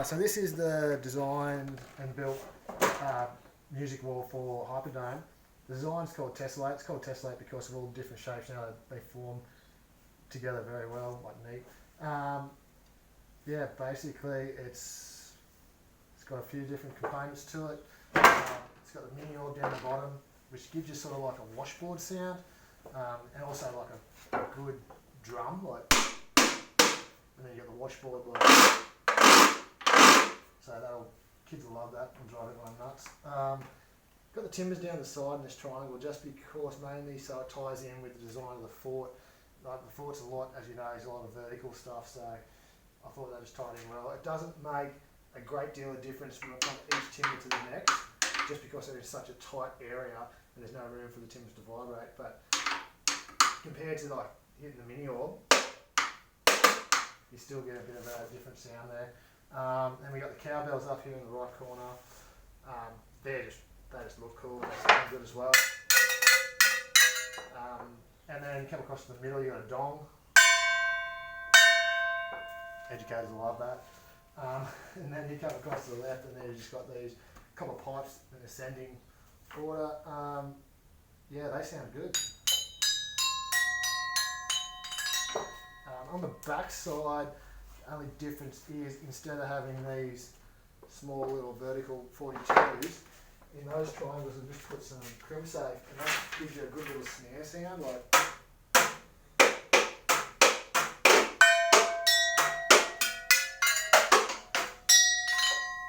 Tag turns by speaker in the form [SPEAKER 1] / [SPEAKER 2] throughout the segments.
[SPEAKER 1] So this is the designed and built music wall for Hyperdome. The design's called Tessellate. It's called Tessellate because of all the different shapes now that they form together very well, like neat. Yeah, basically it's got a few different components to it. It's got the mini orb down the bottom, which gives you sort of like a washboard sound, and also like a good drum, like, and then you got the washboard, like, so kids will love that and drive everyone nuts. Got the timbers down the side in this triangle just because mainly so it ties in with the design of the fort. Like the fort's a lot, as you know, is a lot of vertical stuff, so I thought that just tied in well. It doesn't make a great deal of difference from each timber to the next, just because it is such a tight area and there's no room for the timbers to vibrate. But compared to like hitting the mini orb, you still get a bit of a different sound there. And we got the cowbells up here in the right corner. They just look cool. They sound good as well. And then come across to the middle, you got a dong. Educators will love that. And then you come across to the left, and then you just got these couple of pipes in ascending order. Yeah, they sound good. On the back side, the only difference is instead of having these small little vertical 42s, in those triangles we've just put some crim safe, and that gives you a good little snare sound, like.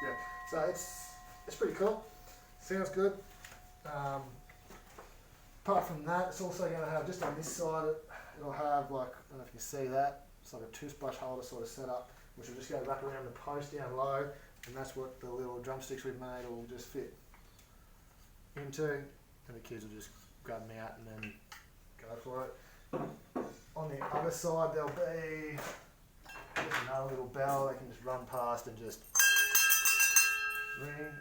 [SPEAKER 1] Yeah, so it's pretty cool. Sounds good. Apart from that, it's also going to have, just on this side, it'll have like, I don't know if you can see that, it's like a toothbrush holder sort of setup, which will just go wrap around the post down low, and that's what the little drumsticks we've made will just fit into, and the kids will just grab them out and then go for it. On the other side there'll be just another little bell they can just run past and just ring.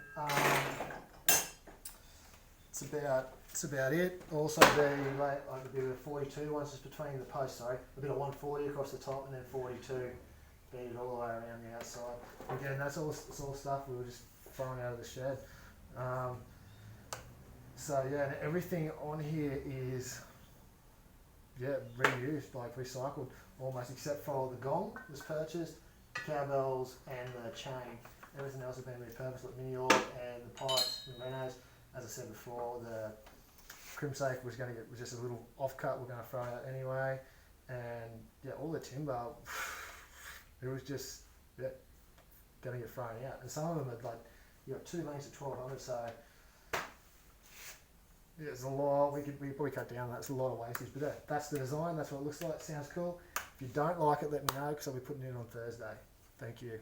[SPEAKER 1] That's about it. Also like a bit of 42 ones just between the posts, sorry. A bit of 140 across the top and then 42 beaded all the way around the outside. Again, that's all stuff we were just throwing out of the shed. So yeah, and everything on here is reused, like recycled almost, except for the gong was purchased, the cowbells and the chain. Everything else has been repurposed, like mini orb and the pipes and Renos. As I said before, the crim safe was just a little offcut we're going to throw out anyway, and yeah, all the timber, it was just going to get thrown out. And some of them are like, you got 2 lengths at 1200, so yeah, there's a lot. We could probably cut down that. It's a lot of wastage, but that's the design. That's what it looks like. Sounds cool. If you don't like it, let me know because I'll be putting it in on Thursday. Thank you.